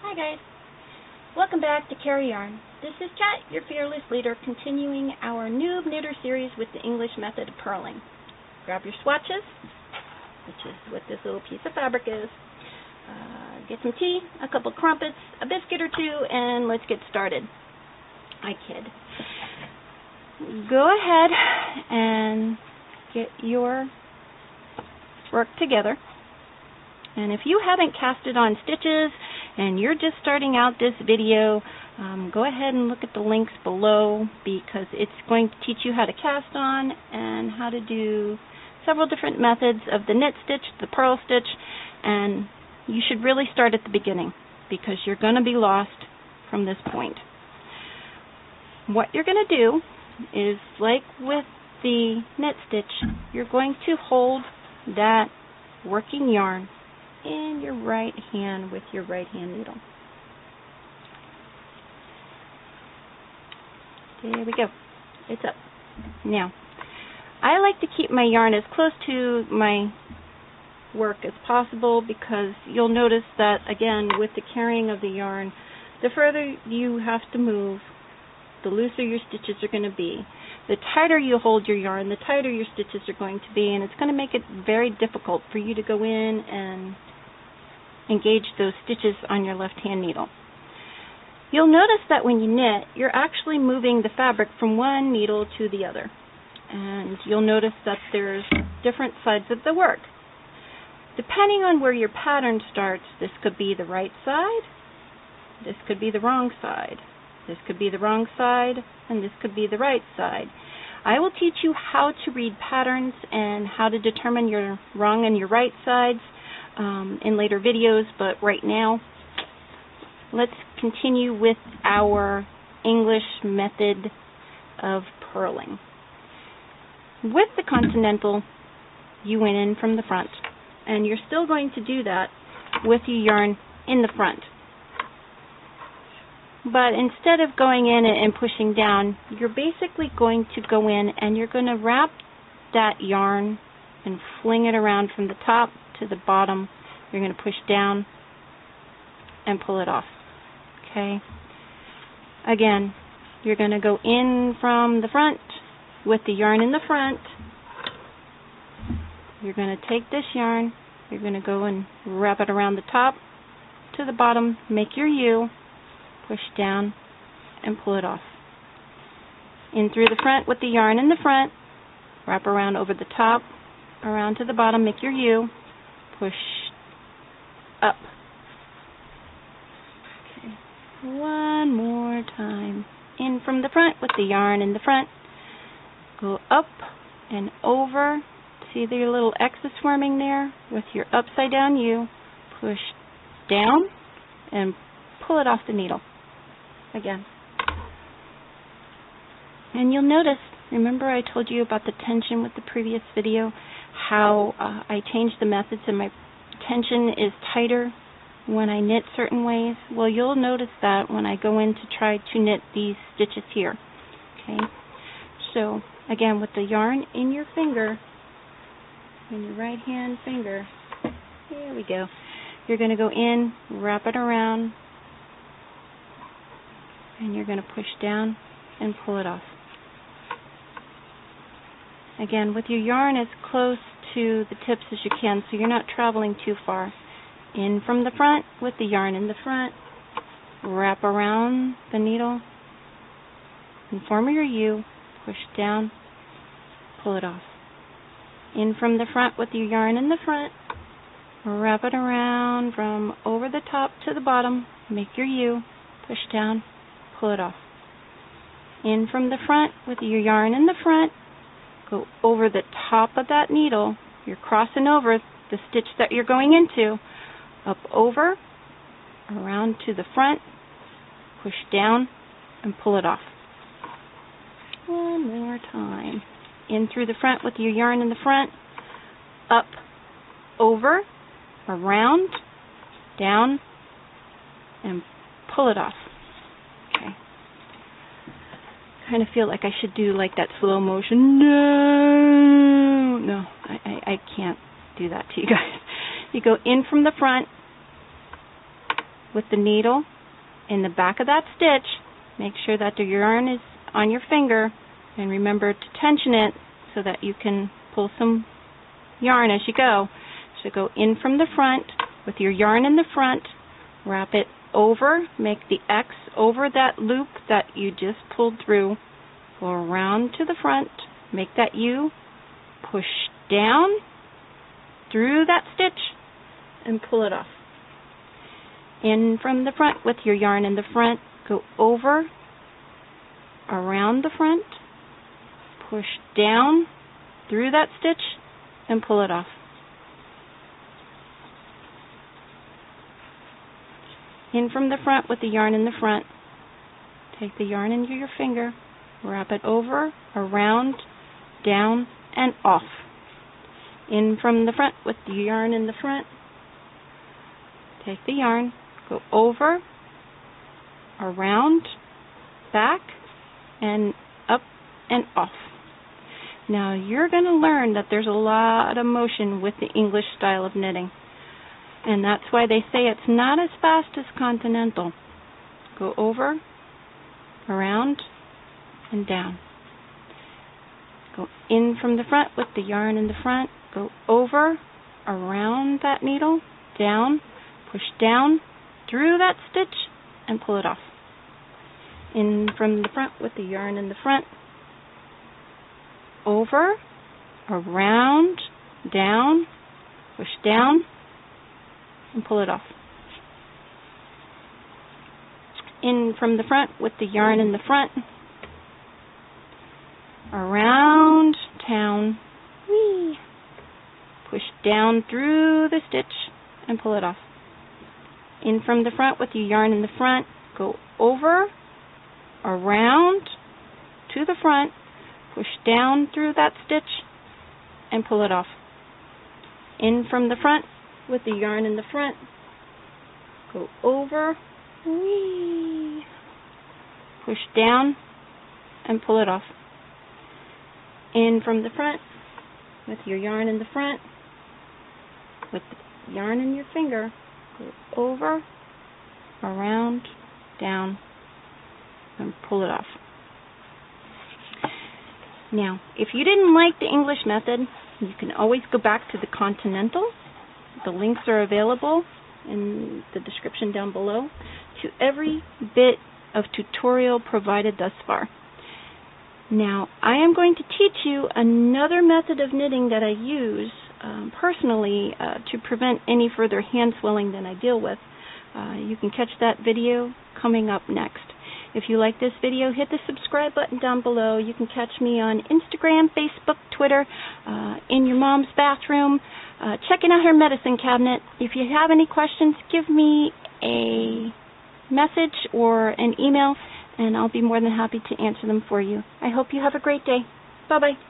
Hi guys, welcome back to Carry Yarn. This is Kat, your fearless leader, continuing our Noob Knitter series with the English method of purling. Grab your swatches, which is what this little piece of fabric is. Get some tea, a couple crumpets, a biscuit or two, and let's get started. I kid. Go ahead and get your work together. And if you haven't casted on stitches and you're just starting out this video, go ahead and look at the links below, because it's going to teach you how to cast on and how to do several different methods of the knit stitch, the purl stitch, and you should really start at the beginning because you're going to be lost from this point. What you're going to do is, like with the knit stitch, you're going to hold that working yarn in your right hand with your right hand needle. There we go. It's up. Now, I like to keep my yarn as close to my work as possible, because you'll notice that, again, with the carrying of the yarn, the further you have to move, the looser your stitches are going to be. The tighter you hold your yarn, the tighter your stitches are going to be, and it's going to make it very difficult for you to go in and engage those stitches on your left hand needle. You'll notice that when you knit, you're actually moving the fabric from one needle to the other. And you'll notice that there's different sides of the work. Depending on where your pattern starts, this could be the right side, this could be the wrong side, this could be the wrong side, and this could be the right side. I will teach you how to read patterns and how to determine your wrong and your right sides in later videos, but right now, let's continue with our English method of purling. With the Continental, you went in from the front, and you're still going to do that with your yarn in the front. But instead of going in and pushing down, you're basically going to go in and you're going to wrap that yarn and fling it around from the top to the bottom. You're going to push down and pull it off. Okay? Again, you're going to go in from the front with the yarn in the front. You're going to take this yarn, you're going to go and wrap it around the top to the bottom, make your U, push down, and pull it off. In through the front with the yarn in the front, wrap around over the top, around to the bottom, make your U, push up. Okay. One more time. In from the front with the yarn in the front, go up and over. See the little X's forming there? With your upside down U, push down and pull it off the needle. Again. And you'll notice, remember I told you about the tension with the previous video, how I changed the methods and my tension is tighter when I knit certain ways? Well, you'll notice that when I go in to try to knit these stitches here. Okay? So, again, with the yarn in your finger, in your right hand finger, here we go. You're going to go in, wrap it around, and you're going to push down and pull it off. Again, with your yarn as close to the tips as you can, so you're not traveling too far. In from the front with the yarn in the front, wrap around the needle, and form your U, push down, pull it off. In from the front with your yarn in the front, wrap it around from over the top to the bottom, make your U, push down, pull it off. In from the front with your yarn in the front, go over the top of that needle, you're crossing over the stitch that you're going into, up over, around to the front, push down, and pull it off. One more time. In through the front with your yarn in the front, up, over, around, down, and pull it off. Okay. Kind of feel like I should do like that slow motion. No, I can't do that to you guys. You go in from the front, with the needle in the back of that stitch. Make sure that the yarn is on your finger, and remember to tension it so that you can pull some yarn as you go. So go in from the front with your yarn in the front, wrap it over, make the X over that loop that you just pulled through, go around to the front, make that U, push down through that stitch, and pull it off. In from the front with your yarn in the front, go over, around the front, push down through that stitch, and pull it off. In from the front with the yarn in the front, take the yarn into your finger, wrap it over, around, down, and off. In from the front with the yarn in the front, take the yarn, go over, around, back, and up and off. Now you're going to learn that there's a lot of motion with the English style of knitting, and that's why they say it's not as fast as continental. Go over, around, and down. Go in from the front with the yarn in the front, go over, around that needle, down, push down through that stitch, and pull it off. In from the front with the yarn in the front, over, around, down, push down, and pull it off. In from the front with the yarn in the front, around, down, whee, push down through the stitch, and pull it off. In from the front with your yarn in the front, go over, around, to the front, push down through that stitch, and pull it off. In from the front with the yarn in the front, go over, whee, push down, and pull it off. In from the front with your yarn in the front, with the yarn in your finger, go over, around, down, and pull it off. Now, if you didn't like the English method, you can always go back to the Continental. The links are available in the description down below to every bit of tutorial provided thus far. Now, I am going to teach you another method of knitting that I use personally to prevent any further hand swelling than I deal with. You can catch that video coming up next. If you like this video, hit the subscribe button down below. You can catch me on Instagram, Facebook, Twitter, in your mom's bathroom, checking out her medicine cabinet. If you have any questions, give me a message or an email, and I'll be more than happy to answer them for you. I hope you have a great day. Bye-bye.